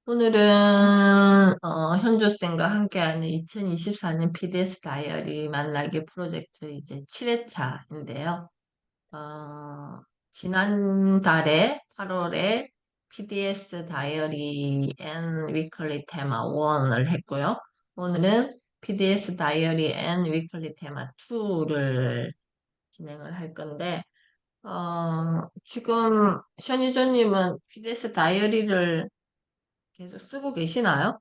오늘은 현주쌤과 함께하는 2024년 PDS 다이어리 만나기 프로젝트 이제 7회차인데요. 지난달에 8월에 PDS 다이어리 앤 위클리 테마 1을 했고요. 오늘은 PDS 다이어리 앤 위클리 테마 2를 진행을 할 건데, 지금 션유저님은 PDS 다이어리를 계속 쓰고 계시나요?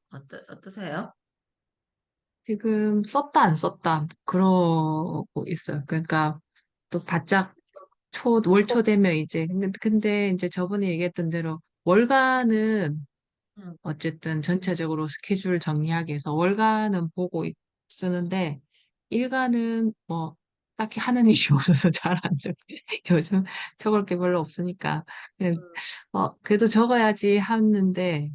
어떠세요? 지금 썼다 안 썼다 그러고 있어요. 그러니까 또 바짝 월초 되면 이제 근데 이제 저번에 얘기했던 대로 월간은 음, 어쨌든 전체적으로 스케줄 정리하기 위해서 월간은 보고 쓰는데 일간은 뭐 딱히 하는 일이 없어서 잘 안 적게 요즘 적을 게 별로 없으니까 그냥 그래도 적어야지 하는데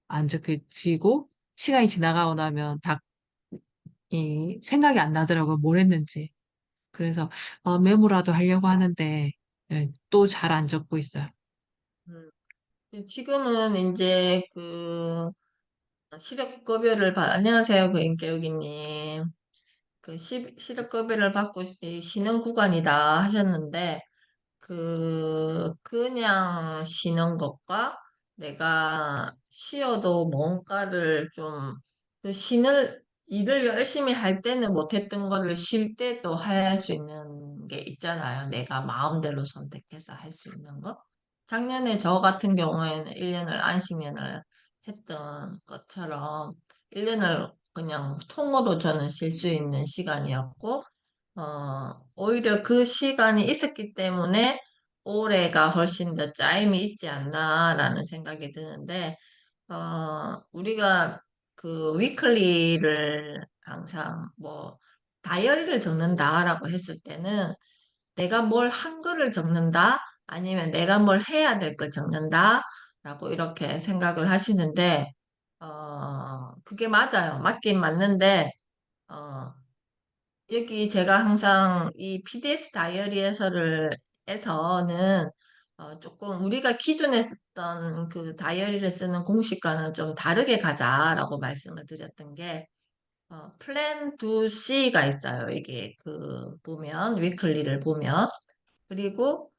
안 적혀지고 시간이 지나가고 나면 다 이 생각이 안 나더라고요. 뭘 했는지. 그래서 메모라도 하려고 하는데 또 잘 안 적고 있어요. 음. 지금은 이제 시력급여를 안녕하세요, 고인깨우기님. 시력급여를 받고 쉬는 구간이다 하셨는데, 그냥 쉬는 것과 내가 쉬어도 뭔가를 좀, 일을 열심히 할 때는 못했던 거를 쉴 때도 할 수 있는 게 있잖아요. 내가 마음대로 선택해서 할 수 있는 거. 작년에 저 같은 경우에는 1년을 안식년을 했던 것처럼 1년을 그냥 통으로 저는 쉴 수 있는 시간이었고, 오히려 그 시간이 있었기 때문에 올해가 훨씬 더 짜임이 있지 않나라는 생각이 드는데, 우리가 위클리를 항상 다이어리를 적는다라고 했을 때는 내가 뭘 한 거를 적는다? 아니면 내가 뭘 해야 될 걸 적는다? 라고 이렇게 생각을 하시는데, 그게 맞아요. 맞긴 맞는데, 어, 여기 제가 항상 이 PDS 다이어리에서는 조금 우리가 기존에 썼던 그 다이어리를 쓰는 공식과는 좀 다르게 가자라고 말씀을 드렸던 게 플랜 2C가 있어요. 이게 보면 위클리를 보면 그리고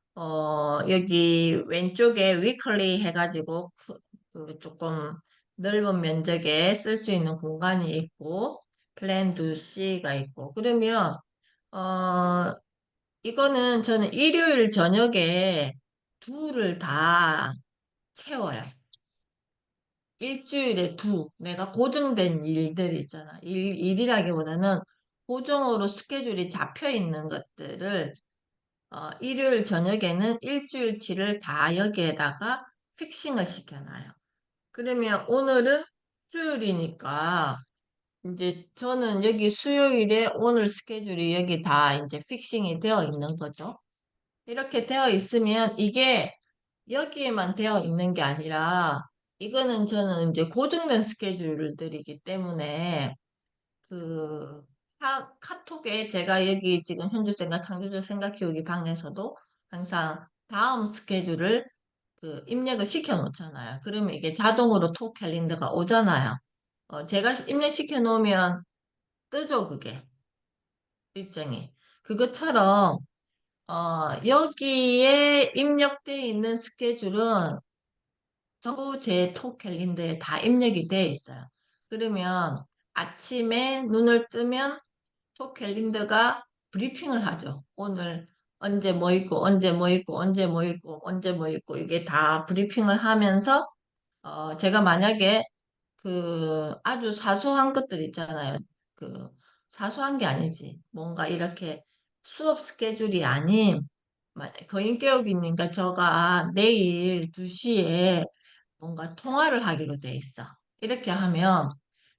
여기 왼쪽에 위클리 해가지고 조금 넓은 면적에 쓸 수 있는 공간이 있고 플랜 2C가 있고 그러면 어, 이거는 저는 일요일 저녁에 둘을 다 채워요. 일주일에 내가 고정된 일들 있잖아. 일이라기보다는 고정으로 스케줄이 잡혀 있는 것들을 일요일 저녁에는 일주일치를 다 여기에다가 픽싱을 시켜놔요. 그러면 오늘은 수요일이니까 이제 저는 여기 수요일에 오늘 스케줄이 여기 다 이제 픽싱이 되어 있는 거죠. 이렇게 되어 있으면 이게 여기에만 되어 있는 게 아니라 이거는 저는 이제 고정된 스케줄들이기 때문에 그 카톡에 제가 여기 지금 현주생과 창조적 생각 키우기 방에서도 항상 다음 스케줄을 입력을 시켜 놓잖아요. 그러면 이게 자동으로 톡 캘린더가 오잖아요. 제가 입력시켜 놓으면 뜨죠, 그게. 일정이. 그것처럼, 여기에 입력되어 있는 스케줄은 전부 제 톡 캘린더에 다 입력이 되어 있어요. 그러면 아침에 눈을 뜨면 톡 캘린더가 브리핑을 하죠. 오늘 언제 뭐 있고, 언제 뭐 있고, 언제 뭐 있고, 언제 뭐 있고, 이게 다 브리핑을 하면서, 제가 만약에 아주 사소한 것들 있잖아요. 그, 사소한 게 아니지. 뭔가 이렇게 수업 스케줄이 아닌, 거인교육이니까 저가 내일 2시에 뭔가 통화를 하기로 돼 있어. 이렇게 하면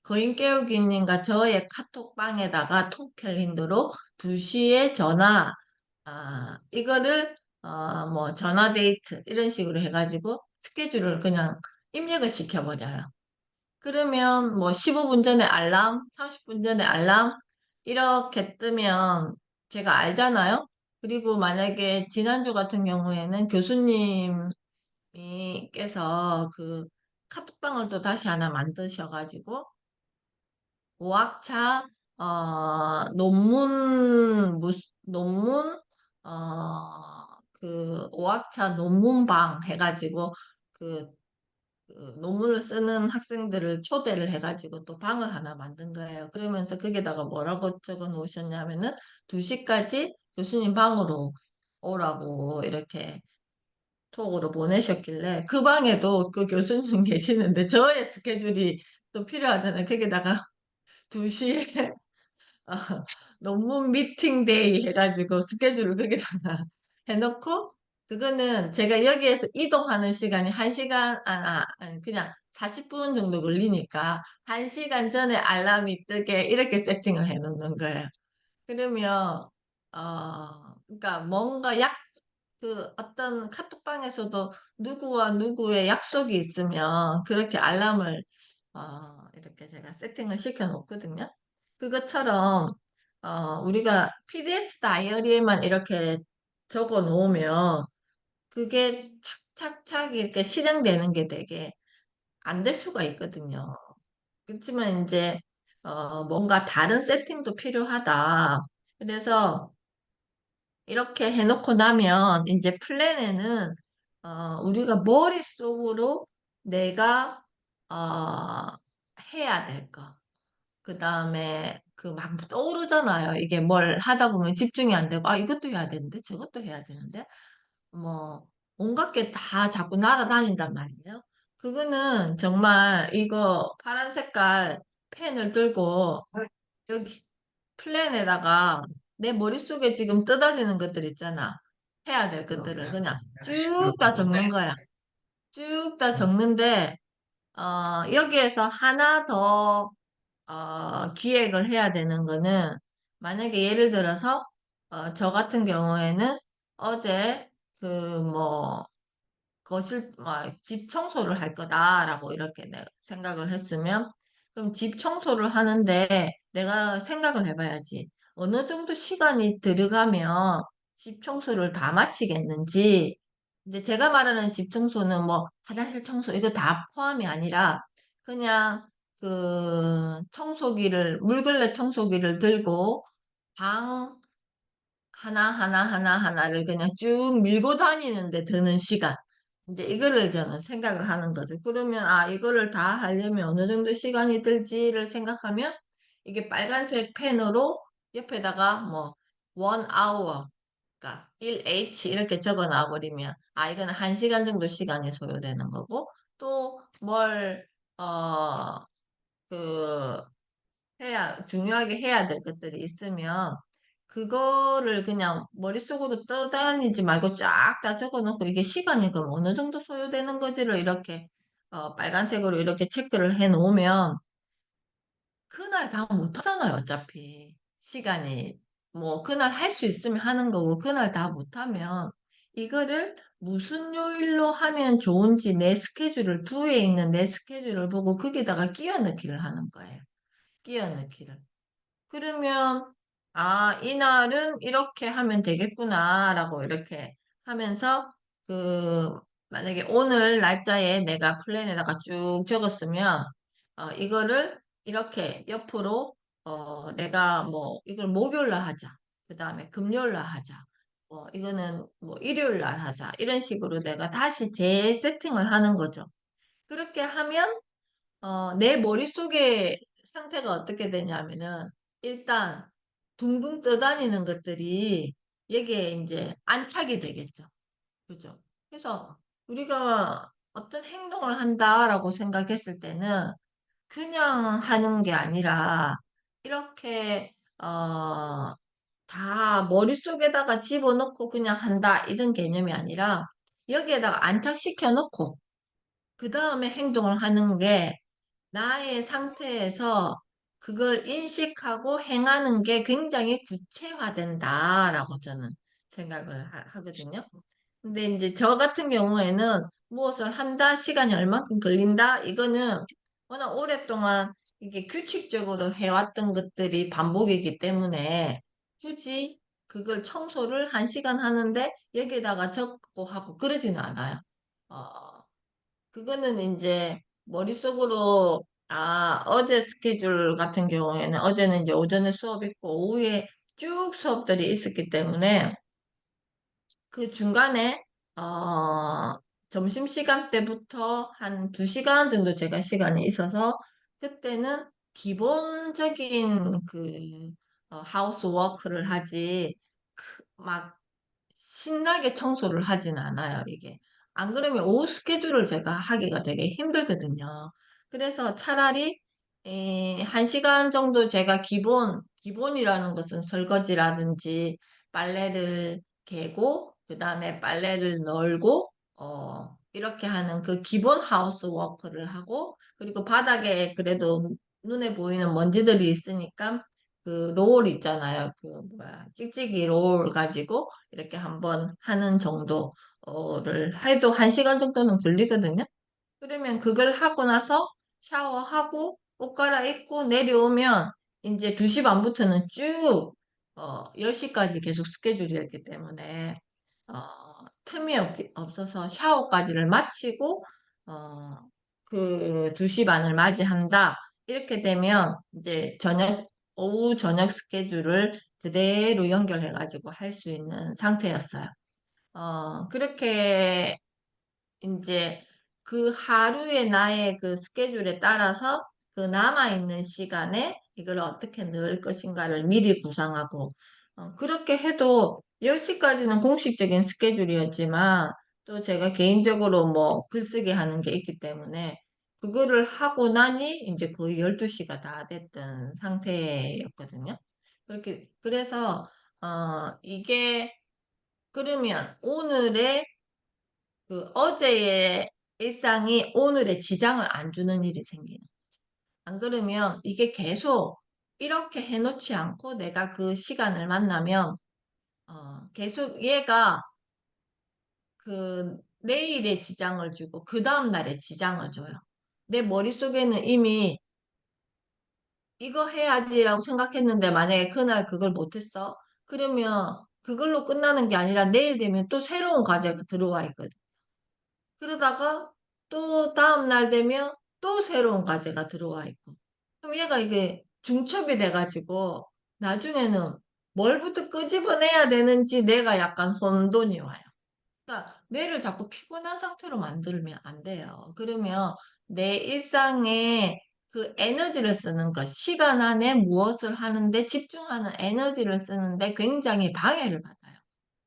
거인깨우기님과 저의 카톡방에다가 톡 캘린더로 2시에 전화, 이거를 뭐 전화 데이트 이런 식으로 해가지고 스케줄을 그냥 입력을 시켜버려요. 그러면 뭐 15분 전에 알람, 30분 전에 알람 이렇게 뜨면 제가 알잖아요. 그리고 만약에 지난주 같은 경우에는 교수님 께서 카톡방을 또 다시 하나 만드셔가지고 오학차 논문 그 오학차 논문방 해가지고 그, 그 논문을 쓰는 학생들을 초대를 해가지고 또 방을 하나 만든 거예요. 그러면서 거기다가 뭐라고 적어 놓으셨냐면은 2시까지 교수님 방으로 오라고 이렇게 톡으로 보내셨길래 그 방에도 그 교수님 계시는데 저의 스케줄이 또 필요하잖아요. 거기다가 2시에 논문 미팅 데이 해가지고 스케줄을 거기다가 해놓고 그거는 제가 여기에서 이동하는 시간이 1시간 아니 그냥 40분 정도 걸리니까 1시간 전에 알람이 뜨게 이렇게 세팅을 해놓는 거예요. 그러면 그러니까 뭔가 그 어떤 카톡방에서도 누구와 누구의 약속이 있으면 그렇게 알람을 이렇게 제가 세팅을 시켜 놓거든요. 그것처럼 우리가 PDF 다이어리에만 이렇게 적어 놓으면 그게 착착착 이렇게 실행되는 게 되게 안 될 수가 있거든요. 그렇지만 이제 뭔가 다른 세팅도 필요하다. 그래서 이렇게 해놓고 나면 이제 플랜에는 우리가 머릿속으로 내가 어, 해야 될 거. 그 다음에 그 막 떠오르잖아요. 이게 뭘 하다 보면 집중이 안 되고, 아, 이것도 해야 되는데, 저것도 해야 되는데, 뭐, 온갖 게 다 자꾸 날아다닌단 말이에요. 그거는 정말 이거 파란 색깔 펜을 들고 여기 플랜에다가 내 머릿속에 지금 뜯어지는 것들 있잖아. 해야 될 것들을 그냥 쭉 다 적는 거야. 쭉 다 적는데, 여기에서 하나 더 기획을 해야 되는 거는 만약에 예를 들어서 저 같은 경우에는 어제 그 뭐 집 청소를 할 거다라고 이렇게 내가 생각을 했으면 그럼 집 청소를 하는데 내가 생각을 해봐야지. 어느 정도 시간이 들어가면 집 청소를 다 마치겠는지 이제 제가 말하는 집 청소는 뭐 화장실 청소 이거 다 포함이 아니라 그냥 그 물걸레 청소기를 들고 방 하나를 그냥 쭉 밀고 다니는데 드는 시간. 이제 이거를 저는 생각을 하는 거죠. 그러면, 이거를 다 하려면 어느 정도 시간이 들지를 생각하면 이게 빨간색 펜으로 옆에다가 뭐, 1 hour, 그러니까 1H 이렇게 적어 놔버리면, 이거는 1시간 정도 시간이 소요되는 거고, 또 뭘, 그, 중요하게 해야 될 것들이 있으면, 그거를 그냥 머릿속으로 떠다니지 말고 쫙 다 적어놓고 이게 시간이 그럼 어느 정도 소요되는 거지를 이렇게 빨간색으로 이렇게 체크를 해 놓으면 그날 다 못하잖아요, 어차피. 시간이. 뭐, 그날 할 수 있으면 하는 거고, 그날 다 못하면 이거를 무슨 요일로 하면 좋은지 내 스케줄을, 두에 있는 내 스케줄을 보고 거기다가 끼워 넣기를 하는 거예요. 끼워 넣기를. 그러면, 이날은 이렇게 하면 되겠구나라고 이렇게 하면서, 그, 만약에 오늘 날짜에 내가 플랜에다가 쭉 적었으면, 이거를 이렇게 옆으로, 내가 뭐, 이걸 목요일 날 하자. 그 다음에 금요일 날 하자. 이거는 뭐 일요일 날 하자. 이런 식으로 내가 다시 재세팅을 하는 거죠. 그렇게 하면 내 머릿속의 상태가 어떻게 되냐면은, 일단, 둥둥 떠다니는 것들이 여기에 이제 안착이 되겠죠. 그죠? 그래서 우리가 어떤 행동을 한다라고 생각했을 때는 그냥 하는 게 아니라, 이렇게, 다 머릿속에다가 집어넣고 그냥 한다, 이런 개념이 아니라, 여기에다가 안착시켜 놓고, 그 다음에 행동을 하는 게 나의 상태에서 그걸 인식하고 행하는 게 굉장히 구체화된다라고 저는 생각을 하거든요. 근데 이제 저 같은 경우에는 무엇을 한다, 시간이 얼마큼 걸린다, 이거는 워낙 오랫동안 이게 규칙적으로 해왔던 것들이 반복이기 때문에 굳이 그걸 청소를 1시간 하는데 여기다가 적고 하고 그러지는 않아요. 어, 그거는 이제 머릿속으로, 어제 스케줄 같은 경우에는 어제는 이제 오전에 수업 있고 오후에 쭉 수업들이 있었기 때문에 그 중간에, 점심시간 때부터 한 2시간 정도 제가 시간이 있어서 그때는 기본적인 하우스 워크를 하지, 막 신나게 청소를 하진 않아요, 이게. 안 그러면 오후 스케줄을 제가 하기가 되게 힘들거든요. 그래서 차라리 1시간 정도 제가 기본이라는 것은 설거지라든지 빨래를 개고, 그 다음에 빨래를 널고, 이렇게 하는 그 기본 하우스 워크를 하고, 그리고 바닥에 그래도 눈에 보이는 먼지들이 있으니까 그 롤 있잖아요. 찍찍이 롤 가지고 이렇게 한번 하는 정도를 해도 1시간 정도는 걸리거든요. 그러면 그걸 하고 나서 샤워하고 옷 갈아입고 내려오면 이제 2시 반부터는 쭉 10시까지 계속 스케줄이었기 때문에 틈이 없어서 샤워까지를 마치고 어, 그 2시 반을 맞이한다. 이렇게 되면 이제 오후 저녁 스케줄을 그대로 연결해가지고 할 수 있는 상태였어요. 그렇게 이제 그 하루의 나의 그 스케줄에 따라서 그 남아있는 시간에 이걸 어떻게 넣을 것인가를 미리 구상하고, 그렇게 해도 10시까지는 공식적인 스케줄이었지만, 또 제가 개인적으로 뭐 글쓰기 하는 게 있기 때문에, 그거를 하고 나니 이제 거의 12시가 다 됐던 상태였거든요. 그래서, 이게, 그러면 오늘의 어제의 일상이 오늘의 지장을 안 주는 일이 생기는. 안 그러면 이게 계속 이렇게 해놓지 않고 내가 그 시간을 만나면 계속 얘가 내일의 지장을 주고 그 다음날의 지장을 줘요. 내 머릿속에는 이미 이거 해야지라고 생각했는데 만약에 그날 그걸 못했어? 그러면 그걸로 끝나는 게 아니라 내일 되면 또 새로운 과제가 들어와 있거든. 그러다가 또 다음 날 되면 또 새로운 과제가 들어와 있고. 그럼 얘가 이게 중첩이 돼가지고 나중에는 뭘부터 끄집어내야 되는지 내가 약간 혼돈이 와요. 그러니까 뇌를 자꾸 피곤한 상태로 만들면 안 돼요. 그러면 내 일상에 그 에너지를 쓰는 것, 시간 안에 무엇을 하는데 집중하는 에너지를 쓰는데 굉장히 방해를 받아요.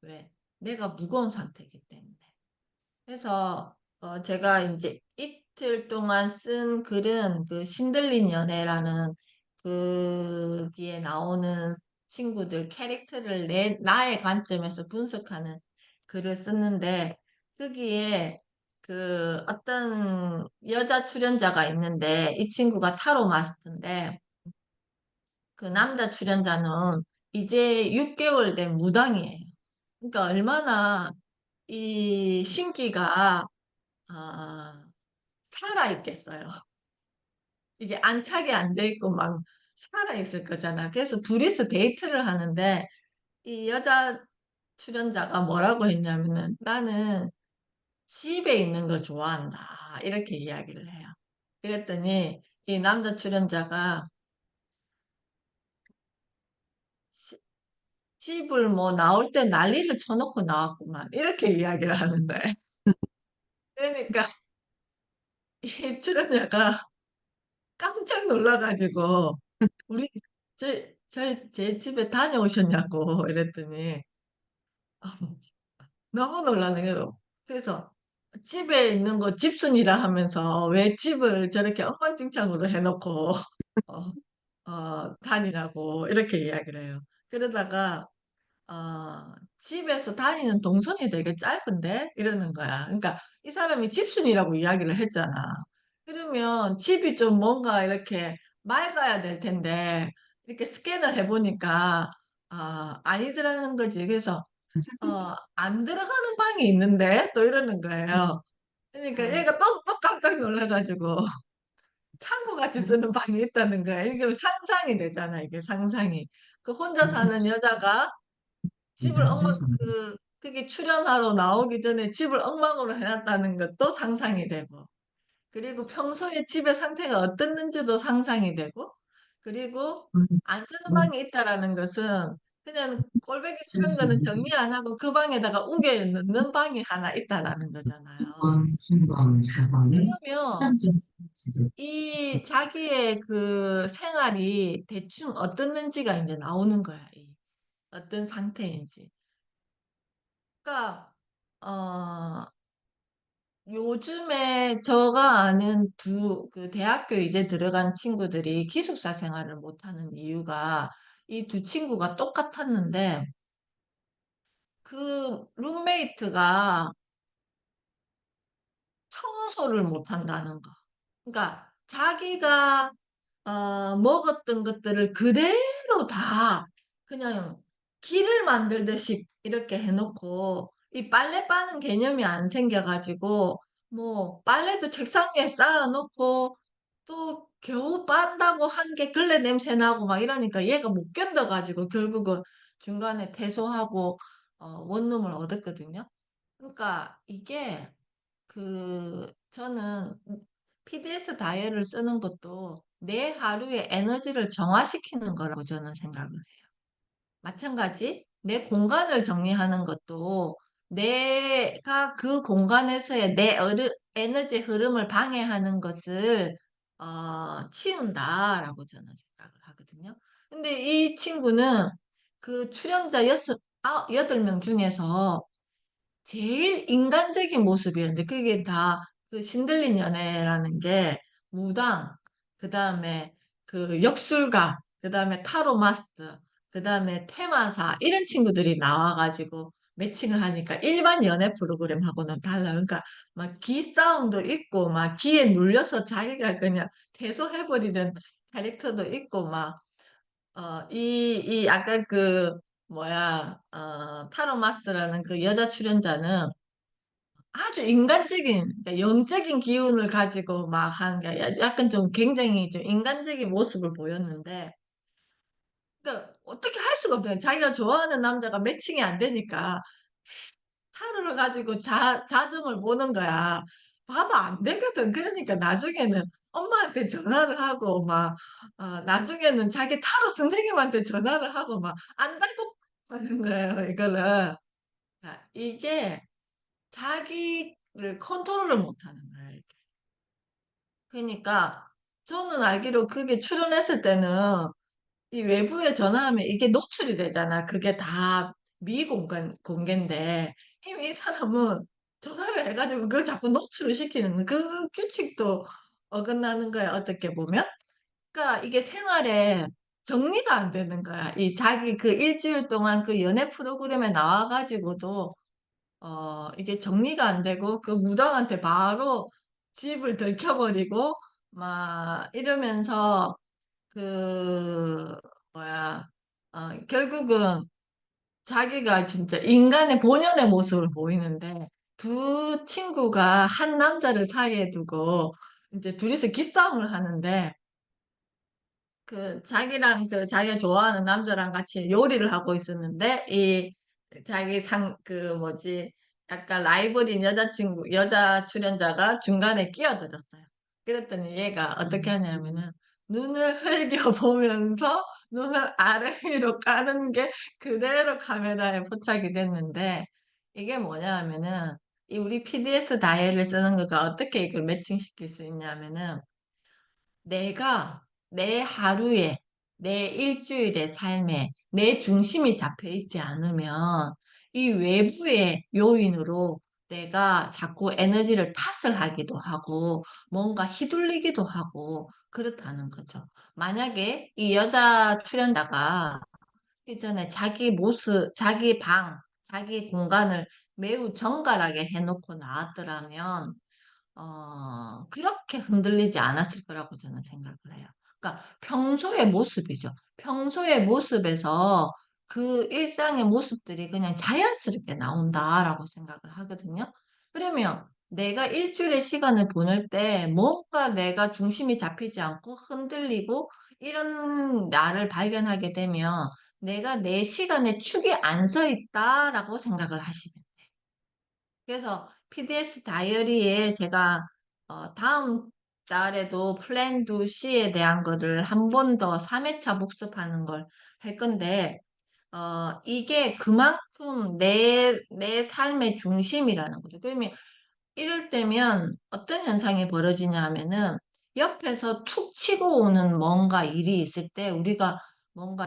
왜? 내가 무거운 상태이기 때문에. 그래서 제가 이제 이틀 동안 쓴 글은 그 신들린 연애라는 거기에 나오는 친구들 캐릭터를 나의 관점에서 분석하는 글을 썼는데 거기에 그 어떤 여자 출연자가 있는데 이 친구가 타로 마스터인데 그 남자 출연자는 이제 6개월 된 무당이에요. 그러니까 얼마나 이 신기가 아, 살아있겠어요. 이게 안착이 안 돼 있고 막 살아있을 거잖아. 그래서 둘이서 데이트를 하는데 이 여자 출연자가 뭐라고 했냐면은 나는 집에 있는 걸 좋아한다. 이렇게 이야기를 해요. 그랬더니 이 남자 출연자가 시- 집을 뭐 나올 때 난리를 쳐놓고 나왔구만. 이렇게 이야기를 하는데. 그러니까 이 출연자가 깜짝 놀라가지고 우리 제 집에 다녀오셨냐고 이랬더니 너무 놀라는 거예요. 그래서 집에 있는 거 집순이라 하면서 왜 집을 저렇게 엉망진창으로 해놓고 어, 다니라고 이렇게 이야기를 해요. 그러다가 집에서 다니는 동선이 되게 짧은데? 이러는 거야. 그러니까 이 사람이 집순이라고 이야기를 했잖아. 그러면 집이 좀 뭔가 이렇게 맑아야 될 텐데, 이렇게 스캔을 해보니까, 아니더라는 거지. 그래서, 안 들어가는 방이 있는데? 또 이러는 거예요. 그러니까 얘가 또 깜짝 놀라가지고, 창고같이 쓰는 방이 있다는 거야. 이게 상상이 되잖아, 이게 상상이. 그 혼자 사는 여자가 그게 출연하러 나오기 전에 집을 엉망으로 해놨다는 것도 상상이 되고. 그리고 평소에 집의 상태가 어떻는지도 상상이 되고, 그리고 안 쓰는 방이 있다라는 것은 그냥 꼴배기 싫은 거는 정리 안 하고 그 방에다가 우겨 넣는 방이 하나 있다라는 거잖아요. 그러면 이 자기의 그 생활이 대충 어떻는지가 이제 나오는 거야. 어떤 상태인지. 그러니까 요즘에 제가 아는 그 대학교 이제 들어간 친구들이 기숙사 생활을 못하는 이유가 이 두 친구가 똑같았는데 그 룸메이트가 청소를 못한다는 거. 그러니까 자기가 먹었던 것들을 그대로 다 그냥 길을 만들듯이 이렇게 해놓고 이 빨래 빠는 개념이 안 생겨가지고 뭐 빨래도 책상 위에 쌓아놓고 또 겨우 빤다고 한 게 걸레 냄새 나고 막 이러니까 얘가 못 견뎌가지고 결국은 중간에 퇴소하고 원룸을 얻었거든요. 그러니까 이게 저는 PDS 다이어리를 쓰는 것도 내 하루의 에너지를 정화시키는 거라고 저는 생각을 해요. 마찬가지, 내 공간을 정리하는 것도 내가 그 공간에서의 에너지 흐름을 방해하는 것을 치운다라고 저는 생각을 하거든요. 근데 이 친구는 그 출연자 8명 중에서 제일 인간적인 모습이었는데 그게 다 그 신들린 연애라는 게 무당, 그다음에 그 역술가, 그다음에 타로 마스터, 그다음에 테마사 이런 친구들이 나와가지고 매칭을 하니까 일반 연애 프로그램하고는 달라요. 그러니까 막 기싸움도 있고 막 기에 눌려서 자기가 그냥 퇴소해버리는 캐릭터도 있고 막 아까 타로 마스터라는 그 여자 출연자는 아주 인간적인, 그러니까 영적인 기운을 가지고 막 하는 게 약간 좀 굉장히 좀 인간적인 모습을 보였는데, 그러니까 어떻게 할 수가 없어요. 자기가 좋아하는 남자가 매칭이 안 되니까 타로를 가지고 자점을 보는 거야. 봐도 안 되거든. 그러니까 나중에는 엄마한테 전화를 하고 나중에는 자기 타로 선생님한테 전화를 하고 막 안달복 하는 거예요, 이거를. 이게 자기를 컨트롤을 못하는 거야. 이게. 그러니까 저는 알기로 그게 출연했을 때는 이 외부에 전화하면 이게 노출이 되잖아. 그게 다 공개인데 이미 이 사람은 전화를 해가지고 그걸 자꾸 노출을 시키는 그 규칙도 어긋나는 거야. 어떻게 보면. 그러니까 이게 생활에 정리가 안 되는 거야. 이 자기 그 일주일 동안 그 연애 프로그램에 나와가지고도 이게 정리가 안 되고 그 무당한테 바로 집을 들켜버리고 막 이러면서 그 뭐야 결국은 자기가 진짜 인간의 본연의 모습을 보이는데 두 친구가 한 남자를 사이에 두고 이제 둘이서 기싸움을 하는데 자기랑 자기가 좋아하는 남자랑 같이 요리를 하고 있었는데 자기 뭐지 약간 라이벌인 여자 출연자가 중간에 끼어들었어요. 그랬더니 얘가 어떻게 하냐면은 눈을 흘겨보면서 눈을 아래 위로 까는 게 그대로 카메라에 포착이 됐는데 이게 뭐냐 하면은 이 우리 PDS 다이어리를 쓰는 거가 어떻게 이걸 매칭시킬 수 있냐면은 내가 내 하루에, 내 일주일의 삶에 내 중심이 잡혀 있지 않으면 이 외부의 요인으로 내가 자꾸 에너지를 탓을 하기도 하고 뭔가 휘둘리기도 하고 그렇다는 거죠. 만약에 이 여자 출연자가 그 전에 자기 모습, 자기 방, 자기 공간을 매우 정갈하게 해놓고 나왔더라면 그렇게 흔들리지 않았을 거라고 저는 생각을 해요. 그러니까 평소의 모습이죠. 평소의 모습에서 그 일상의 모습들이 그냥 자연스럽게 나온다라고 생각을 하거든요. 그러면 내가 일주일의 시간을 보낼 때 뭔가 내가 중심이 잡히지 않고 흔들리고 이런 나를 발견하게 되면 내가 내 시간에 축이 안 서 있다라고 생각을 하시면 돼요. 그래서 PDS 다이어리에 제가 다음 달에도 플랜 2C에 대한 거를 한 번 더 3회차 복습하는 걸 할 건데, 이게 그만큼 내 삶의 중심이라는 거죠. 그러면 이럴 때면 어떤 현상이 벌어지냐 하면은 옆에서 툭 치고 오는 뭔가 일이 있을 때 우리가 뭔가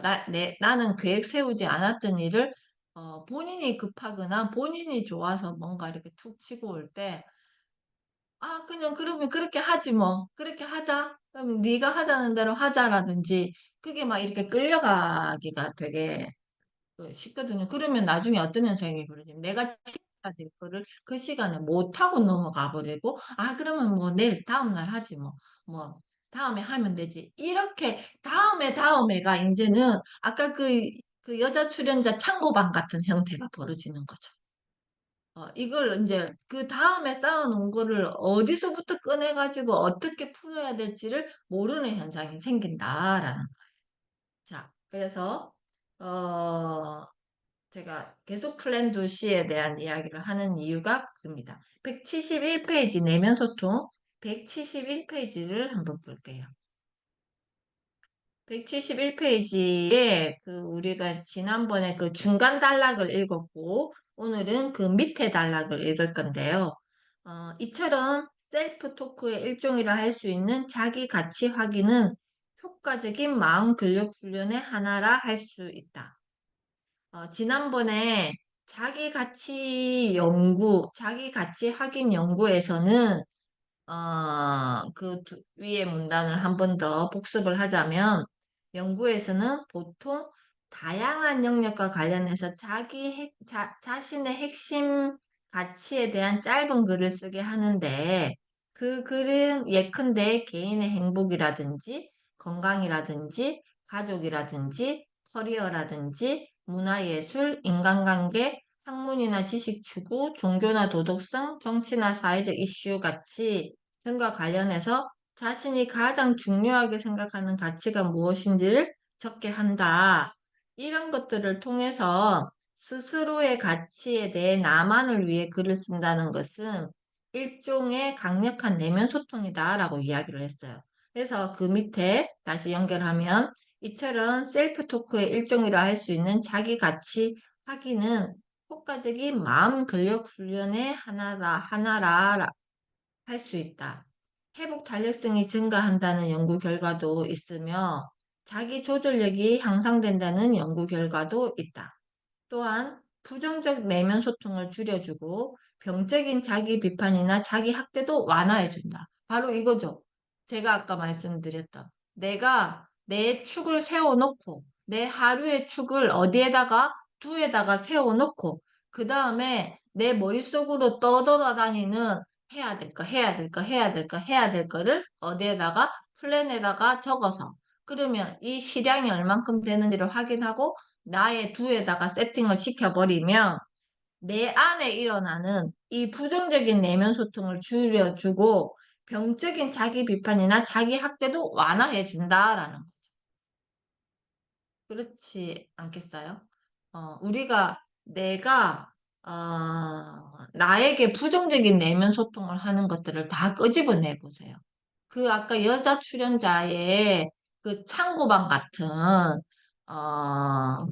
나는 계획 세우지 않았던 일을 본인이 급하거나 본인이 좋아서 뭔가 이렇게 툭 치고 올 때, 아, 그냥 그러면 그렇게 하지 뭐. 그렇게 하자. 그럼 네가 하자는 대로 하자라든지 그게 막 이렇게 끌려가기가 되게 쉽거든요. 그러면 나중에 어떤 현상이 벌어지면 내가 해야 될 거를 그 시간에 못 하고 넘어가 버리고 아 그러면 뭐 내일 다음 날 하지 뭐 다음에 하면 되지 이렇게 다음에가 이제는 아까 그 여자 출연자 창고방 같은 형태가 벌어지는 거죠. 이걸 이제 그 다음에 쌓아놓은 거를 어디서부터 꺼내가지고 어떻게 풀어야 될지를 모르는 현상이 생긴다라는. 자, 그래서 어, 제가 계속 플랜 2C에 대한 이야기를 하는 이유가 그겁니다. 171페이지 내면 소통 171페이지를 한번 볼게요. 171페이지에 그 우리가 지난번에 그 중간 단락을 읽었고 오늘은 그 밑에 단락을 읽을 건데요. 이처럼 셀프 토크의 일종이라 할 수 있는 자기 가치 확인은 효과적인 마음 근력 훈련의 하나라 할 수 있다. 지난번에 자기 가치 확인 연구에서는 위에 문단을 한 번 더 복습을 하자면, 연구에서는 보통 다양한 영역과 관련해서 자신의 핵심 가치에 대한 짧은 글을 쓰게 하는데, 그 글은 예컨대 개인의 행복이라든지, 건강이라든지, 가족이라든지, 커리어라든지, 문화예술, 인간관계, 학문이나 지식 추구, 종교나 도덕성, 정치나 사회적 이슈 같이 등과 관련해서 자신이 가장 중요하게 생각하는 가치가 무엇인지를 적게 한다. 이런 것들을 통해서 스스로의 가치에 대해 나만을 위해 글을 쓴다는 것은 일종의 강력한 내면 소통이다라고 이야기를 했어요. 그래서 그 밑에 다시 연결하면 이처럼 셀프 토크의 일종이라 할 수 있는 자기 가치 확인은 효과적인 마음 근력 훈련의 하나라 할 수 있다. 회복 탄력성이 증가한다는 연구 결과도 있으며 자기 조절력이 향상된다는 연구 결과도 있다. 또한 부정적 내면 소통을 줄여주고 병적인 자기 비판이나 자기 학대도 완화해준다. 바로 이거죠. 제가 아까 말씀드렸던 내가 내 축을 세워놓고 내 하루의 축을 어디에다가 두에다가 세워놓고 그 다음에 내 머릿속으로 떠돌아다니는 해야 될 거, 해야 될 거, 해야 될 거, 해야 될 거를 어디에다가 플랜에다가 적어서 그러면 이 실량이 얼만큼 되는지를 확인하고 나의 두에다가 세팅을 시켜버리면 내 안에 일어나는 이 부정적인 내면 소통을 줄여주고 병적인 자기 비판이나 자기 학대도 완화해 준다라는 거. 그렇지 않겠어요? 내가 나에게 부정적인 내면 소통을 하는 것들을 다 끄집어내 보세요. 그 아까 여자 출연자의 그 창고방 같은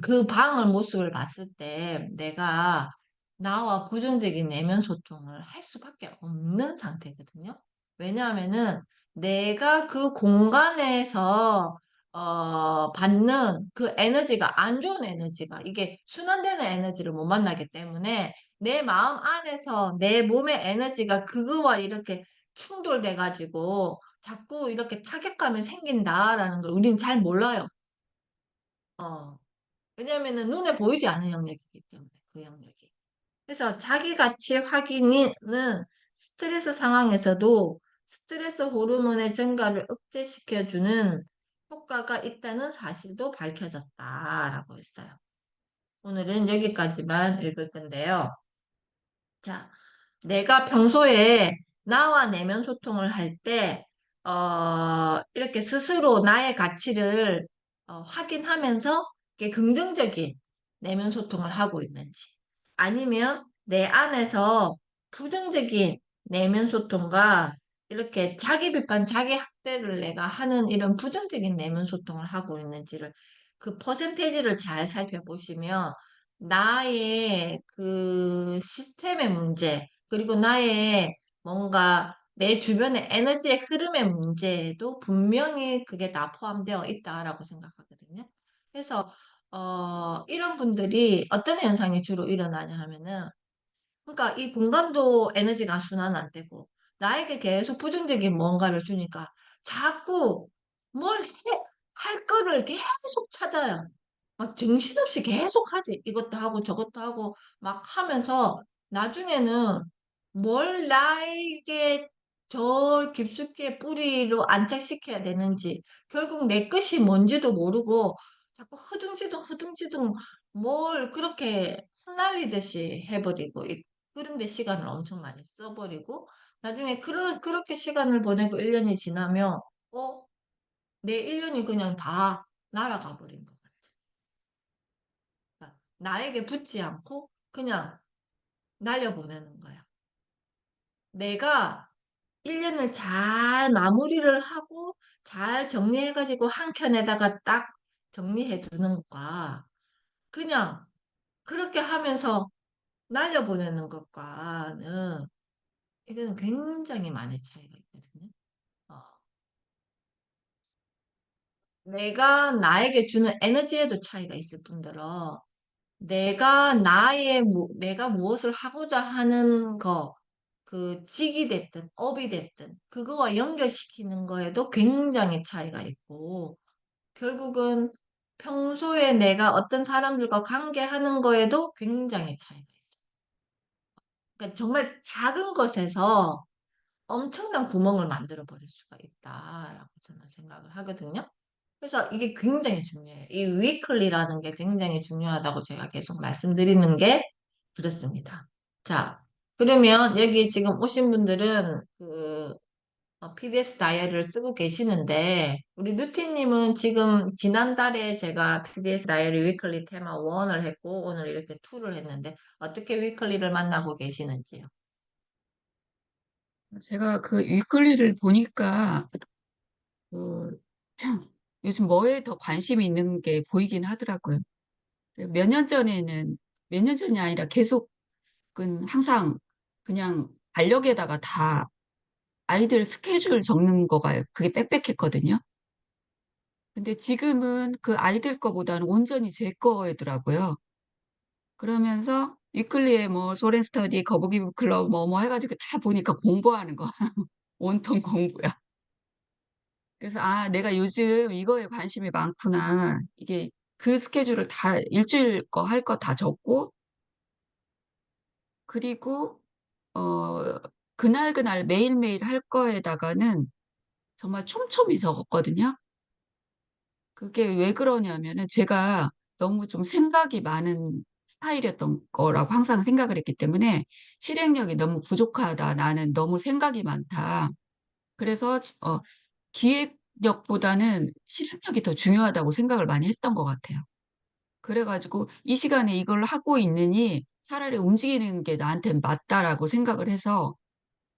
그 방을 모습을 봤을 때 내가 나와 부정적인 내면 소통을 할 수밖에 없는 상태거든요. 왜냐하면은 내가 그 공간에서 받는 그 에너지가 안 좋은 에너지가 이게 순환되는 에너지를 못 만나기 때문에 내 마음 안에서 내 몸의 에너지가 그거와 이렇게 충돌돼 가지고 자꾸 이렇게 타격감이 생긴다라는 걸 우리는 잘 몰라요. 어. 왜냐면은 눈에 보이지 않는 영역이기 때문에 그 영역이. 그래서 자기 가치 확인은 스트레스 상황에서도 스트레스 호르몬의 증가를 억제시켜주는 효과가 있다는 사실도 밝혀졌다라고 했어요. 오늘은 여기까지만 읽을 건데요. 자, 내가 평소에 나와 내면 소통을 할 때, 이렇게 스스로 나의 가치를 확인하면서 이렇게 긍정적인 내면 소통을 하고 있는지, 아니면 내 안에서 부정적인 내면 소통과 이렇게 자기 비판, 자기 학대를 내가 하는 이런 부정적인 내면 소통을 하고 있는지를 그 퍼센테이지를 잘 살펴보시면 나의 그 시스템의 문제, 그리고 나의 뭔가 내 주변의 에너지의 흐름의 문제도 분명히 그게 다 포함되어 있다라고 생각하거든요. 그래서 이런 분들이 어떤 현상이 주로 일어나냐 하면은 그러니까 이 공간도 에너지가 순환 안 되고 나에게 계속 부정적인 뭔가를 주니까 자꾸 뭘 할 거를 계속 찾아요. 막 정신없이 계속 하지. 이것도 하고 저것도 하고 막 하면서 나중에는 뭘 나에게 저 깊숙이 뿌리로 안착시켜야 되는지 결국 내 것이 뭔지도 모르고 자꾸 허둥지둥 뭘 그렇게 흩날리듯이 해버리고 그런데 시간을 엄청 많이 써버리고 나중에 그렇게 시간을 보내고 1년이 지나면 내 1년이 그냥 다 날아가 버린 것 같아. 그러니까 나에게 붙지 않고 그냥 날려보내는 거야. 내가 1년을 잘 마무리를 하고 잘 정리해가지고 한 켠에다가 딱 정리해 두는 것과 그냥 그렇게 하면서 날려보내는 것과는 이거는 굉장히 많이 차이가 있거든요. 어, 내가 나에게 주는 에너지에도 차이가 있을 뿐더러 내가 무엇을 하고자 하는 거, 그 직이 됐든 업이 됐든 그거와 연결시키는 거에도 굉장히 차이가 있고 결국은 평소에 내가 어떤 사람들과 관계하는 거에도 굉장히 차이가 있어요. 그러니까 정말 작은 것에서 엄청난 구멍을 만들어 버릴 수가 있다라고 저는 생각을 하거든요. 그래서 이게 굉장히 중요해요. 이 위클리라는 게 굉장히 중요하다고 제가 계속 말씀드리는 게 그렇습니다. 자, 그러면 여기 지금 오신 분들은 그 PDS 다이어리를 쓰고 계시는데 우리 누티님은 지금 지난달에 제가 PDS 다이어리 위클리 테마 1을 했고 오늘 이렇게 2를 했는데 어떻게 위클리를 만나고 계시는지요? 제가 그 윗글리를 보니까 그 요즘 뭐에 더 관심이 있는 게 보이긴 하더라고요. 몇 년 전에는 몇 년 전이 아니라 계속은 항상 그냥 달력에다가 다 아이들 스케줄 적는 거가 그게 빽빽했거든요. 근데 지금은 그 아이들 거보다는 온전히 제 거더라고요. 그러면서 위클리에 뭐 소렌 스터디, 거북이 클럽 뭐 해가지고 다 보니까 공부하는 거. 온통 공부야. 그래서 아, 내가 요즘 이거에 관심이 많구나. 이게 그 스케줄을 다 일주일 거 할 거 다 적고 그리고 어 그날 매일매일 할 거에다가는 정말 촘촘히 적었거든요. 그게 왜 그러냐면은 제가 너무 좀 생각이 많은 스타일이었던 거라고 항상 생각을 했기 때문에 실행력이 너무 부족하다. 나는 너무 생각이 많다. 그래서 기획력보다는 실행력이 더 중요하다고 생각을 많이 했던 것 같아요. 그래가지고 이 시간에 이걸 하고 있느니 차라리 움직이는 게 나한테 맞다라고 생각을 해서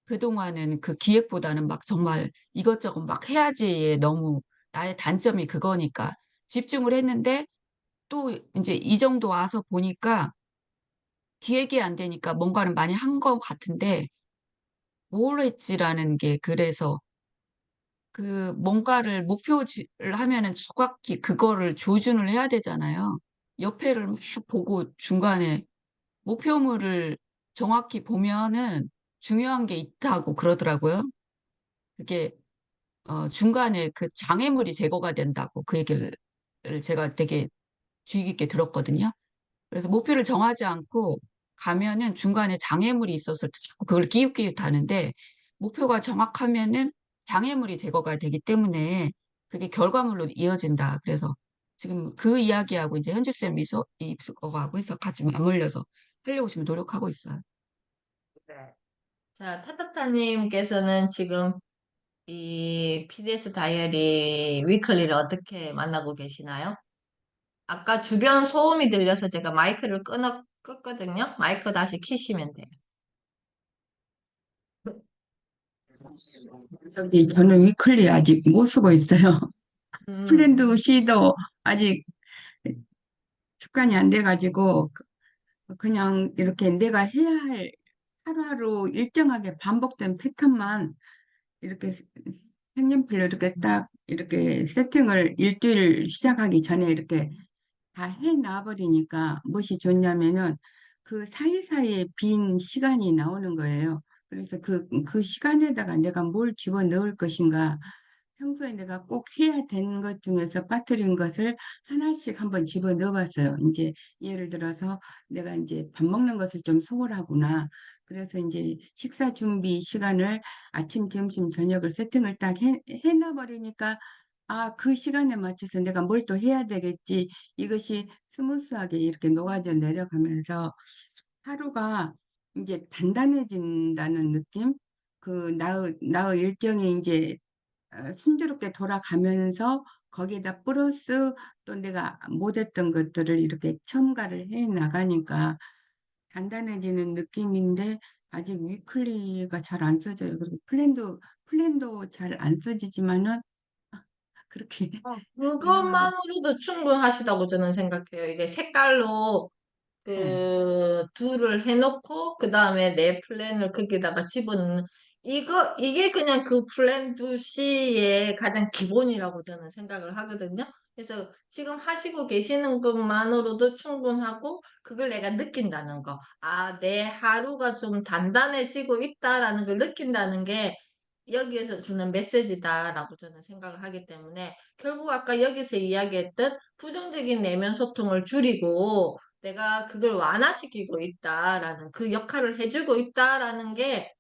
그동안은 그 기획보다는 막 정말 이것저것 막 해야지에 너무 나의 단점이 그거니까 집중을 했는데 또 이제 이 정도 와서 보니까 기획이 안 되니까 뭔가를 많이 한 것 같은데 뭘 했지라는 게 그래서 그 뭔가를 목표를 하면은 정확히 그거를 조준을 해야 되잖아요. 옆에를 막 보고 중간에 목표물을 정확히 보면은 중요한 게 있다고 그러더라고요. 그게 중간에 그 장애물이 제거가 된다고 그 얘기를 제가 되게 주의 깊게 들었거든요. 그래서 목표를 정하지 않고 가면은 중간에 장애물이 있어서 자꾸 그걸 기웃기웃하는데 목표가 정확하면은 장애물이 제거가 되기 때문에 그게 결과물로 이어진다. 그래서 지금 그 이야기하고 이제 현주쌤 미소 이거하고 해서 같이 맞물려서 하려고 지금 노력하고 있어요. 네. 자, 타타타님께서는 지금 이 PDS 다이어리 위클리를 어떻게 만나고 계시나요? 아까 주변 소음이 들려서 제가 마이크를 껐거든요. 마이크 다시 키시면 돼요. 저기 저는 위클리 아직 못 쓰고 있어요. 음, 플랜드 C도 아직 습관이 안 돼가지고 그냥 이렇게 내가 해야 할 하루하루 일정하게 반복된 패턴만 이렇게 색연필로 이렇게 딱 이렇게 세팅을 일주일 시작하기 전에 이렇게 다 해놔 버리니까 무엇이 좋냐면은 그 사이사이에 빈 시간이 나오는 거예요. 그래서 그 시간에다가 내가 뭘 집어넣을 것인가, 평소에 내가 꼭 해야 되는 것 중에서 빠뜨린 것을 하나씩 한번 집어넣어 봤어요. 이제 예를 들어서 내가 이제 밥 먹는 것을 좀 소홀하구나. 그래서 이제 식사 준비 시간을 아침, 점심, 저녁을 세팅을 딱 해놔 버리니까 아, 그 시간에 맞춰서 내가 뭘 또 해야 되겠지. 이것이 스무스하게 이렇게 녹아져 내려가면서 하루가 이제 단단해진다는 느낌? 나의 일정이 이제 순조롭게 돌아가면서 거기에다 플러스 또 내가 못했던 것들을 이렇게 첨가를 해 나가니까 단단해지는 느낌인데 아직 위클리가 잘 안 써져요. 그리고 플랜도 잘 안 써지지만은 그렇게 운영을 그것만으로도 충분하시다고 저는 생각해요. 이게 색깔로 해. 그 둘을 해놓고 그 다음에 내 플랜을 거기다가 집어넣는 이게 그냥 그 플랜 2C의 가장 기본이라고 저는 생각을 하거든요. 그래서 지금 하시고 계시는 것만으로도 충분하고 그걸 내가 느낀다는 거. 아, 내 하루가 좀 단단해지고 있다라는 걸 느낀다는 게 여기에서 주는 메시지다라고 저는 생각을 하기 때문에 결국 아까 여기서 이야기했던 부정적인 내면 소통을 줄이고 내가 그걸 완화시키고 있다라는 그 역할을 해주고 있다라는 게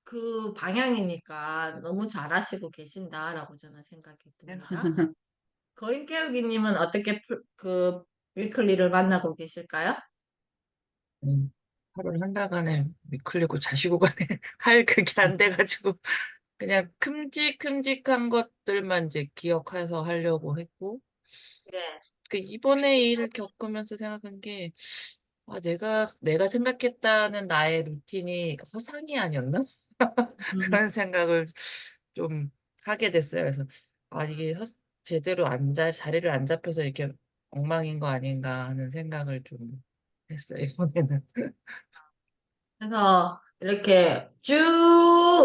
그 방향이니까 너무 잘하시고 계신다라고 저는 생각이 듭니다. 거인깨우기님은 어떻게 그 위클리를 만나고 계실까요? 하루를 한 달간에 미끌리고 자시고 간에 할 그게 안 돼가지고 그냥 큼직큼직한 것들만 이제 기억해서 하려고 했고 네. 그 이번에 일을 겪으면서 생각한 게 아, 내가 생각했다는 나의 루틴이 허상이 아니었나? 음, 그런 생각을 좀 하게 됐어요. 그래서 아, 이게 제대로 자리를 안 잡혀서 이렇게 엉망인 거 아닌가 하는 생각을 좀 했어요, 이번에는. 그래서 이렇게 쭉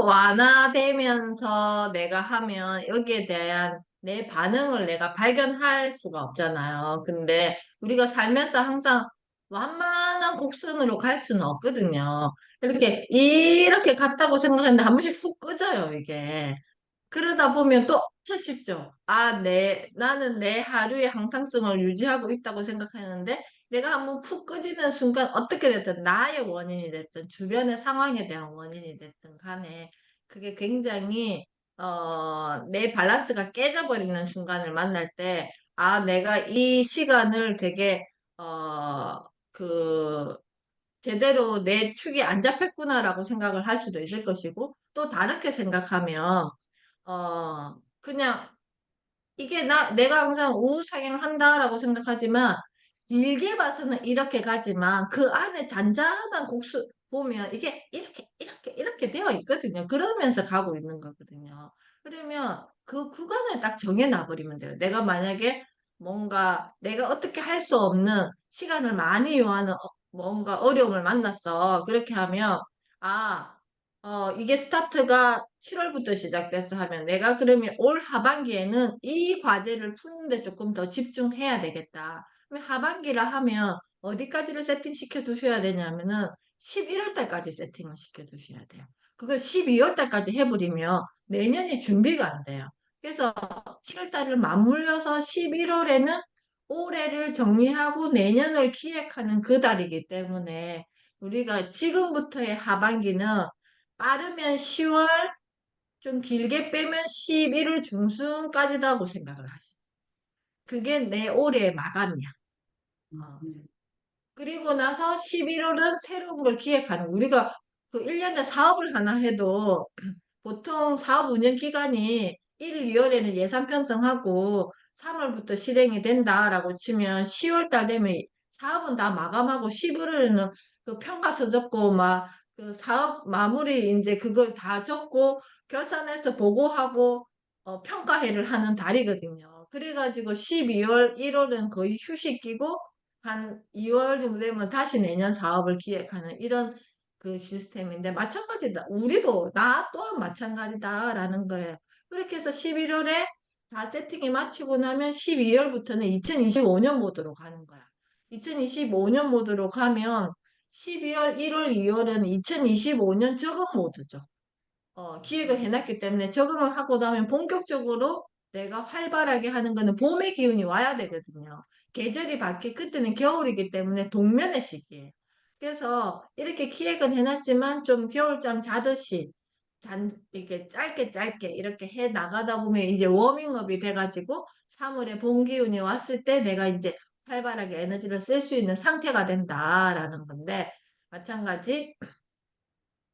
완화되면서 내가 하면 여기에 대한 내 반응을 내가 발견할 수가 없잖아요. 근데 우리가 살면서 항상 완만한 곡선으로 갈 수는 없거든요. 이렇게 갔다고 생각했는데 한 번씩 훅 꺼져요, 이게. 그러다 보면 또 엄청 쉽죠. 아, 나는 내 하루의 항상성을 유지하고 있다고 생각하는데, 내가 한번 푹 꺼지는 순간, 어떻게 됐든, 나의 원인이 됐든, 주변의 상황에 대한 원인이 됐든 간에, 그게 굉장히, 내 밸런스가 깨져버리는 순간을 만날 때, 아, 내가 이 시간을 되게, 어, 그, 제대로 내 축이 안 잡혔구나라고 생각을 할 수도 있을 것이고, 또 다르게 생각하면, 그냥 이게 내가 항상 우상향 한다라고 생각하지만, 길게 봐서는 이렇게 가지만, 그 안에 잔잔한 곡수 보면 이게 이렇게 되어 있거든요. 그러면서 가고 있는 거거든요. 그러면 그 구간을 딱 정해놔버리면 돼요. 내가 만약에 뭔가 내가 어떻게 할 수 없는 시간을 많이 요하는 뭔가 어려움을 만났어. 그렇게 하면, 아, 이게 스타트가 7월부터 시작됐어 하면 내가 그러면 올 하반기에는 이 과제를 푸는데 조금 더 집중해야 되겠다. 그럼 하반기라 하면 어디까지를 세팅시켜 두셔야 되냐면은 11월 달까지 세팅을 시켜 두셔야 돼요. 그걸 12월 달까지 해버리면 내년이 준비가 안 돼요. 그래서 7월 달을 맞물려서 11월에는 올해를 정리하고 내년을 기획하는 그 달이기 때문에 우리가 지금부터의 하반기는 빠르면 10월, 좀 길게 빼면 11월 중순까지다고 생각을 하시. 그게 내 올해의 마감이야. 어. 그리고 나서 11월은 새로운 걸 기획하는, 우리가 그 1년에 사업을 하나 해도 보통 사업 운영 기간이 1, 2월에는 예산 편성하고 3월부터 실행이 된다라고 치면 10월 달 되면 사업은 다 마감하고 11월에는 그 평가서 적고 막 그 사업 마무리 이제 그걸 다 적고 결산해서 보고하고 평가회를 하는 달이거든요. 그래가지고 12월, 1월은 거의 휴식이고 한 2월 정도 되면 다시 내년 사업을 기획하는 이런 그 시스템인데 마찬가지다. 우리도 나 또한 마찬가지다라는 거예요. 그렇게 해서 11월에 다 세팅이 마치고 나면 12월부터는 2025년 모드로 가는 거야. 2025년 모드로 가면 12월, 1월, 2월은 2025년 적응 모드죠. 기획을 해놨기 때문에 적응을 하고 나면 본격적으로 내가 활발하게 하는 거는 봄의 기운이 와야 되거든요. 계절이 바뀌, 그때는 겨울이기 때문에 동면의 시기예요. 그래서 이렇게 기획은 해놨지만 좀 겨울잠 자듯이 이렇게 짧게 짧게 이렇게 해 나가다 보면 이제 워밍업이 돼가지고 3월에 봄 기운이 왔을 때 내가 이제 활발하게 에너지를 쓸 수 있는 상태가 된다라는 건데 마찬가지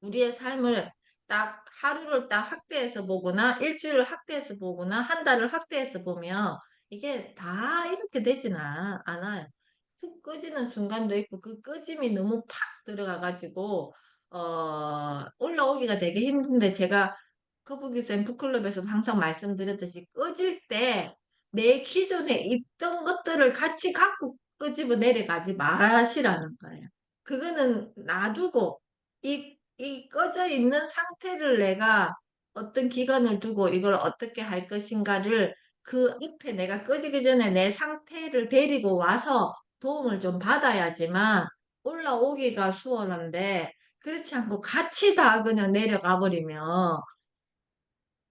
우리의 삶을 딱 하루를 딱 확대해서 보거나 일주일을 확대해서 보거나 한 달을 확대해서 보면 이게 다 이렇게 되지는 않아요. 툭 꺼지는 순간도 있고 그 꺼짐이 너무 팍 들어가가지고 올라오기가 되게 힘든데 제가 거북이쌤 북클럽에서도 항상 말씀드렸듯이 꺼질 때 내 기존에 있던 것들을 같이 갖고 끄집어 내려가지 말으시라는 거예요. 그거는 놔두고 이 꺼져 있는 상태를 내가 어떤 기간을 두고 이걸 어떻게 할 것인가를 그 앞에 내가 꺼지기 전에 내 상태를 데리고 와서 도움을 좀 받아야지만 올라오기가 수월한데 그렇지 않고 같이 다 그냥 내려가 버리면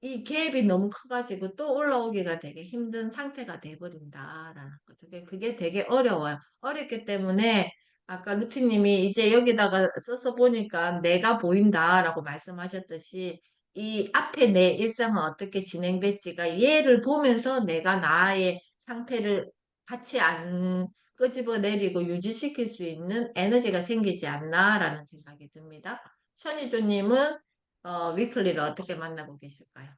이 갭이 너무 커가지고 또 올라오기가 되게 힘든 상태가 돼버린다라는 거죠. 그게 되게 어려워요. 어렵기 때문에 아까 루티님이 이제 여기다가 써서 보니까 내가 보인다라고 말씀하셨듯이 이 앞에 내 일상은 어떻게 진행될지가 얘를 보면서 내가 나의 상태를 같이 안 끄집어 내리고 유지시킬 수 있는 에너지가 생기지 않나라는 생각이 듭니다. 천희조님은 위클리를 어떻게 만나고 계실까요?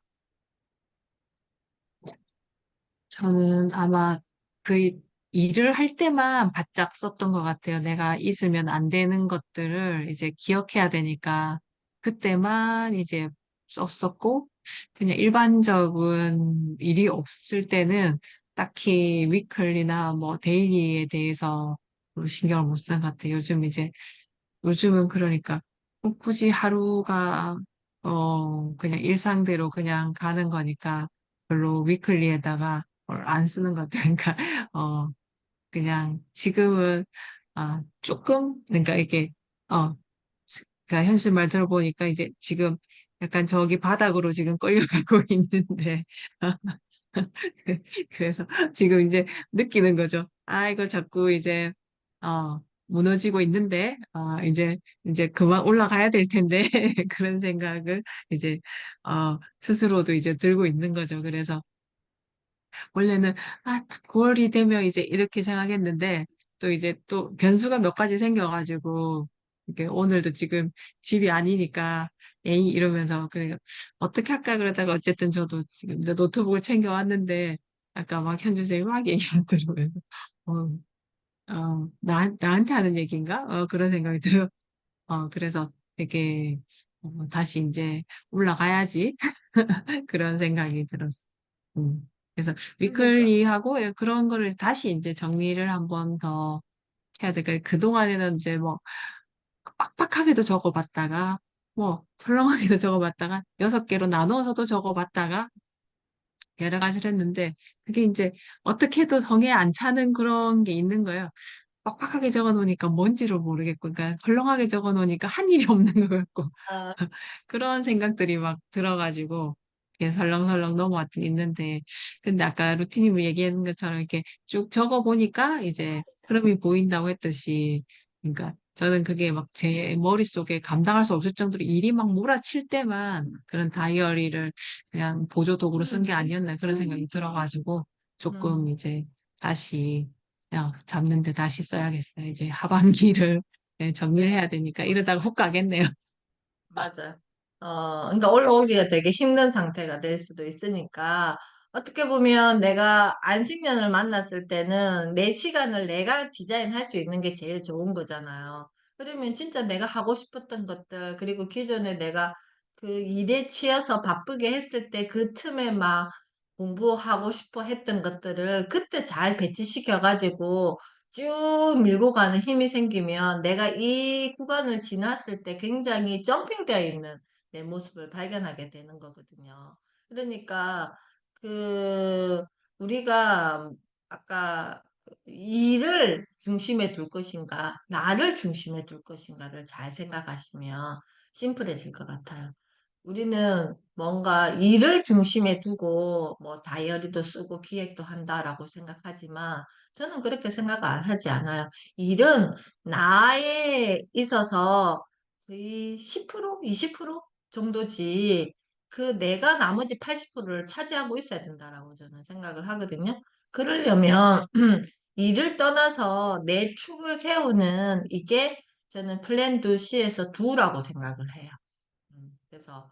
저는 아마 그 일을 할 때만 바짝 썼던 것 같아요. 내가 잊으면 안 되는 것들을 이제 기억해야 되니까 그때만 이제 썼었고, 그냥 일반적인 일이 없을 때는 딱히 위클리나 뭐 데일리에 대해서 별로 신경을 못 쓴 것 같아요. 요즘은 그러니까 굳이 하루가 그냥 일상대로 그냥 가는 거니까 별로 위클리에다가 뭘 안 쓰는 것 같아요. 그러니까 어 그냥 지금은 조금 그러니까 이게 어 그러니까 현실 말 들어보니까 이제 지금 약간 저기 바닥으로 지금 끌려가고 있는데 그래서 지금 이제 느끼는 거죠. 아, 이거 자꾸 이제, 무너지고 있는데, 이제 그만 올라가야 될 텐데, 그런 생각을 이제, 스스로도 이제 들고 있는 거죠. 그래서 원래는, 딱 9월이 되면 이제 이렇게 생각했는데, 또 이제 또 변수가 몇 가지 생겨가지고, 이게 오늘도 지금 집이 아니니까, 에이, 이러면서, 그래, 어떻게 할까 그러다가 어쨌든 저도 지금 이제 노트북을 챙겨왔는데, 아까 막 현주쌤이 막 얘기를 들으면서, 어, 나한테 하는 얘기인가? 그런 생각이 들어요. 그래서 되게, 다시 이제 올라가야지. 그런 생각이 들었어. 그래서 그러니까 위클리하고 그런 거를 다시 이제 정리를 한번 더 해야 돼. 그동안에는 이제 뭐 빡빡하게도 적어봤다가 뭐 설렁하게도 적어봤다가 6개로 나누어서도 적어봤다가 여러 가지를 했는데 그게 이제 어떻게 해도 성에 안 차는 그런 게 있는 거예요. 빡빡하게 적어 놓으니까 뭔지를 모르겠고, 그러니까 헐렁하게 적어 놓으니까 한 일이 없는 것 같고, 아, 그런 생각들이 막 들어가지고, 이렇게 설렁설렁 넘어왔긴 있는데, 근데 아까 루티님이 얘기한 것처럼 이렇게 쭉 적어 보니까 이제 흐름이 보인다고 했듯이, 그러니까 저는 그게 막 제 머릿속에 감당할 수 없을 정도로 일이 막 몰아칠 때만 그런 다이어리를 그냥 보조 도구로 쓴 게 아니었나 그런 생각이 들어가지고, 조금 음, 이제 다시 잡는데 다시 써야겠어요. 이제 하반기를 네, 정리를 해야 되니까 이러다가 훅 가겠네요. 맞아요. 그러니까 올라오기가 되게 힘든 상태가 될 수도 있으니까, 어떻게 보면 내가 안식년을 만났을 때는 내 시간을 내가 디자인할 수 있는 게 제일 좋은 거잖아요. 그러면 진짜 내가 하고 싶었던 것들, 그리고 기존에 내가 그 일에 치여서 바쁘게 했을 때 그 틈에 막 공부하고 싶어 했던 것들을 그때 잘 배치시켜가지고 쭉 밀고 가는 힘이 생기면 내가 이 구간을 지났을 때 굉장히 점핑되어 있는 내 모습을 발견하게 되는 거거든요. 그러니까 그 우리가 아까 일을 중심에 둘 것인가, 나를 중심에 둘 것인가를 잘 생각하시면 심플해질 것 같아요. 우리는 뭔가 일을 중심에 두고 뭐 다이어리도 쓰고 기획도 한다라고 생각하지만 저는 그렇게 생각 안 하지 않아요. 일은 나에 있어서 거의 10%, 20% 정도지 그 내가 나머지 80%를 차지하고 있어야 된다라고 저는 생각을 하거든요. 그러려면 일을 떠나서 내 축을 세우는 이게 저는 플랜 2C에서 두라고 생각을 해요. 그래서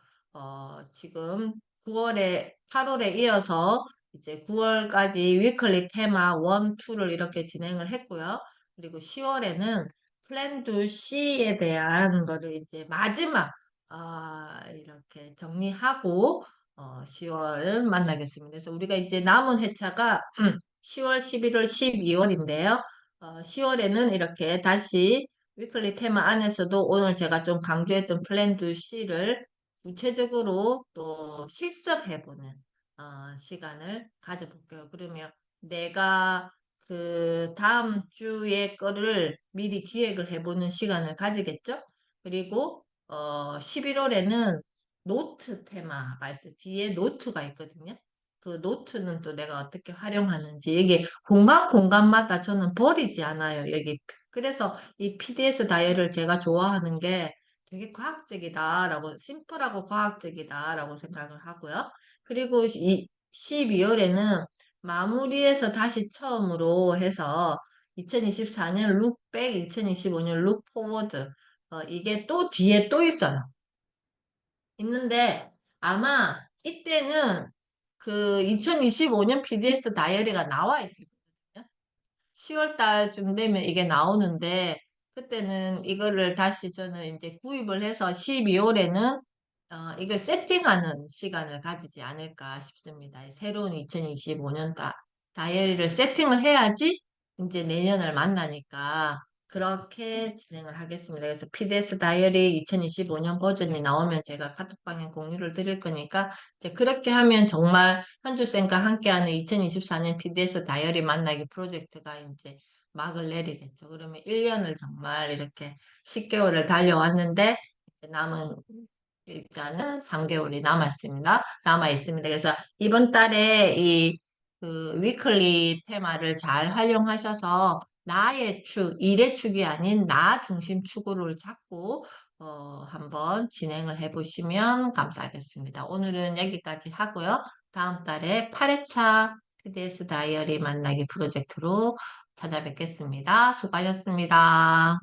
지금 9월에 8월에 이어서 이제 9월까지 위클리 테마 1, 2를 이렇게 진행을 했고요. 그리고 10월에는 플랜 2C에 대한 거를 이제 마지막 이렇게 정리하고 10월을 만나겠습니다. 그래서 우리가 이제 남은 회차가 10월, 11월, 12월인데요. 10월에는 이렇게 다시 위클리 테마 안에서도 오늘 제가 좀 강조했던 플랜 2C를 구체적으로 또 실습해보는 시간을 가져볼게요. 그러면 내가 그 다음 주에 거를 미리 기획을 해보는 시간을 가지겠죠? 그리고 11월에는 노트 테마가 있어요. 뒤에 노트가 있거든요. 그 노트는 또 내가 어떻게 활용하는지 이게 공간마다 저는 버리지 않아요. 여기 그래서 이 PDS 다이어리를 제가 좋아하는 게 되게 과학적이다라고, 심플하고 과학적이다라고 생각을 하고요. 그리고 이 12월에는 마무리해서 다시 처음으로 해서 2024년 룩백, 2025년 룩포워드, 이게 또 뒤에 또 있어요. 있는데 아마 이때는 그 2025년 PDS 다이어리가 나와 있을 거예요. 10월 달쯤 되면 이게 나오는데 그때는 이거를 다시 저는 이제 구입을 해서 12월에는 이걸 세팅하는 시간을 가지지 않을까 싶습니다. 새로운 2025년 다이어리를 세팅을 해야지 이제 내년을 만나니까 그렇게 진행을 하겠습니다. 그래서 PDS 다이어리 2025년 버전이 나오면 제가 카톡방에 공유를 드릴 거니까 이제 그렇게 하면 정말 현주쌤과 함께하는 2024년 PDS 다이어리 만나기 프로젝트가 이제 막을 내리겠죠. 그러면 1년을 정말 이렇게 10개월을 달려왔는데 이제 남은 일자는 3개월이 남아 있습니다. 그래서 이번 달에 이 그 위클리 테마를 잘 활용하셔서 나의 축, 일의 축이 아닌 나 중심 축으로 잡고 한번 진행을 해보시면 감사하겠습니다. 오늘은 여기까지 하고요. 다음 달에 8회차 PDS 다이어리 만나기 프로젝트로 찾아뵙겠습니다. 수고하셨습니다.